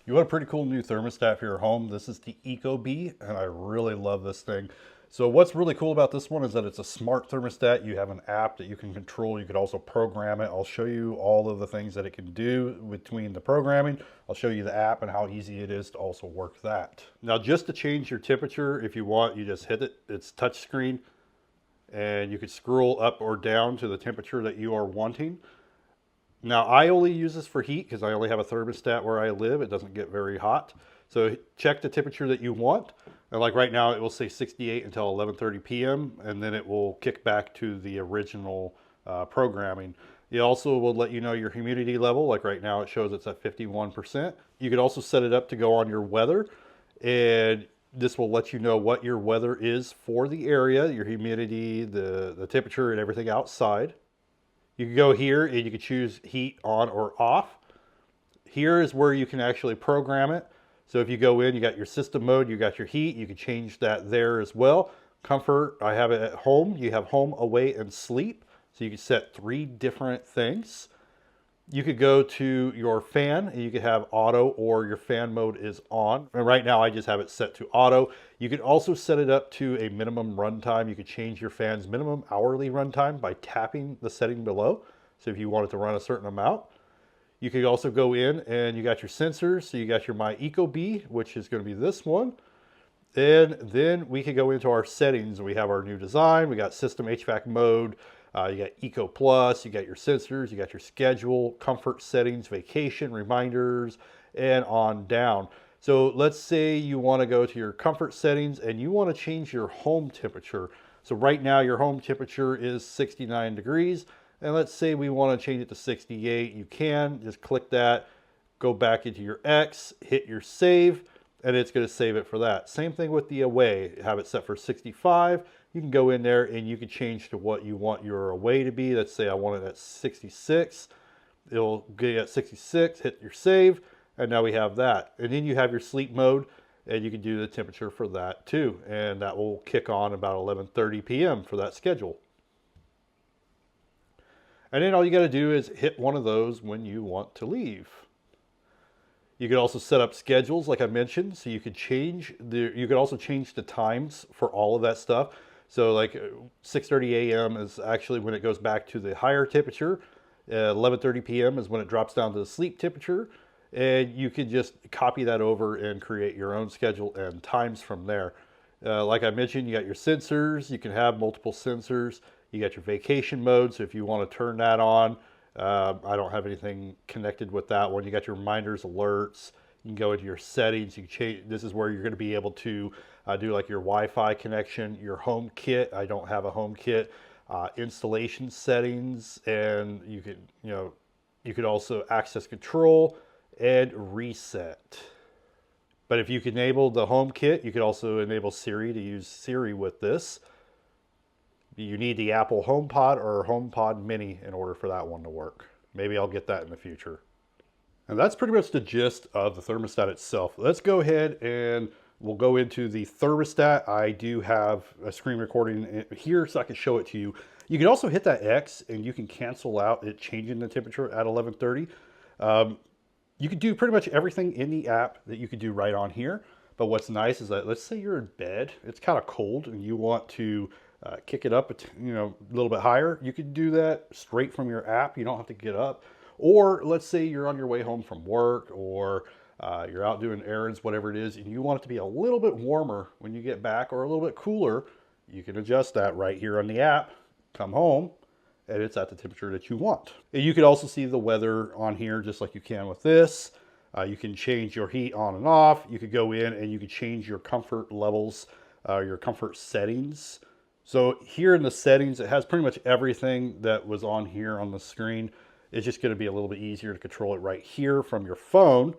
You want a pretty cool new thermostat for your home? This is the Ecobee, and I really love this thing. So what's really cool about this one is that it's a smart thermostat. You have an app that you can control. You could also program it. I'll show you all of the things that it can do between the programming. I'll show you the app and how easy it is to also work that. Now, just to change your temperature, if you want, you just hit it. It's touchscreen, and you could scroll up or down to the temperature that you are wanting. Now, I only use this for heat because I only have a thermostat where I live. It doesn't get very hot. So check the temperature that you want. And like right now, it will say 68 until 11:30 p.m. and then it will kick back to the original programming. It also will let you know your humidity level. Like right now, it shows it's at 51%. You could also set it up to go on your weather, and this will let you know what your weather is for the area, your humidity, the temperature, and everything outside. You can go here and you can choose heat on or off. Here is where you can actually program it. So if you go in, you got your system mode, you got your heat, you can change that there as well. Comfort, I have it at home. You have home, away, and sleep. So you can set 3 different things. You could go to your fan and you could have auto, or your fan mode is on. And right now I just have it set to auto. You could also set it up to a minimum runtime. You could change your fan's minimum hourly runtime by tapping the setting below. So if you wanted to run a certain amount. You could also go in and you got your sensors. So you got your My Ecobee, which is going to be this one. And then we could go into our settings. We have our new design. We got system HVAC mode. You got Eco Plus. You got your sensors. You got your schedule, comfort settings, vacation, reminders, and on down. So let's say you want to go to your comfort settings and you want to change your home temperature. So right now your home temperature is 69 degrees. And let's say we want to change it to 68. You can just click that, go back into your X, hit your save, and it's going to save it for that. Same thing with the away. Have it set for 65. You can go in there and you can change to what you want your away to be. Let's say I want it at 66. It'll get at 66, hit your save, and now we have that. And then you have your sleep mode, and you can do the temperature for that too. And that will kick on about 11:30 p.m. for that schedule. And then all you got to do is hit one of those when you want to leave. You could also set up schedules, like I mentioned, so you could you could also change the times for all of that stuff. So like 6:30 a.m. is actually when it goes back to the higher temperature. 11:30 p.m. is when it drops down to the sleep temperature. And you could just copy that over and create your own schedule and times from there. Like I mentioned, you got your sensors. You can have multiple sensors. You got your vacation mode, so if you want to turn that on, I don't have anything connected with that one. You got your reminders, alerts. You can go into your settings. You can change. This is where you're going to be able to do like your Wi-Fi connection, your home kit. I don't have a home kit. Installation settings, and you could also access control and reset. But if you can enable the home kit, you could also enable Siri to use Siri with this. You need the Apple HomePod or HomePod Mini in order for that one to work. Maybe I'll get that in the future. And that's pretty much the gist of the thermostat itself. Let's go ahead and we'll go into the thermostat. I do have a screen recording here so I can show it to you. You can also hit that X and you can cancel out it changing the temperature at 11:30. You could do pretty much everything in the app that you could do right on here. But what's nice is that let's say you're in bed, it's kind of cold, and you want to kick it up, a little bit higher. You could do that straight from your app. You don't have to get up. Or let's say you're on your way home from work, or you're out doing errands, whatever it is, and you want it to be a little bit warmer when you get back, or a little bit cooler. You can adjust that right here on the app. Come home, and it's at the temperature that you want. And you could also see the weather on here just like you can with this. You can change your heat on and off. You could go in and you could change your comfort levels, your comfort settings. So here in the settings, it has pretty much everything that was on here on the screen. It's just going to be a little bit easier to control it right here from your phone.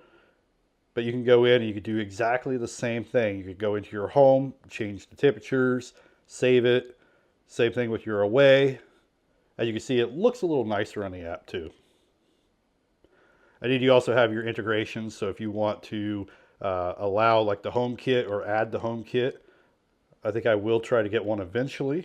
But you can go in and you could do exactly the same thing. You could go into your home, change the temperatures, save it. Same thing with your away. As you can see, it looks a little nicer on the app too. And then you also have your integrations. So if you want to allow like the home kit or add the home kit, I think I will try to get one eventually.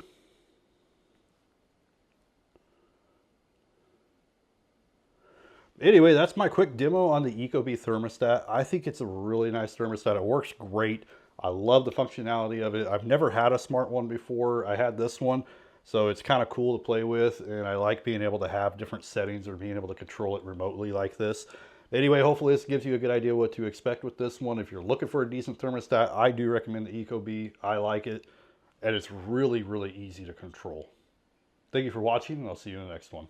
Anyway, that's my quick demo on the Ecobee thermostat. I think it's a really nice thermostat. It works great. I love the functionality of it. I've never had a smart one before. I had this one, so it's kind of cool to play with, and I like being able to have different settings or being able to control it remotely like this. Anyway, hopefully this gives you a good idea what to expect with this one. If you're looking for a decent thermostat, I do recommend the Ecobee. I like it, and it's really, really easy to control. Thank you for watching, and I'll see you in the next one.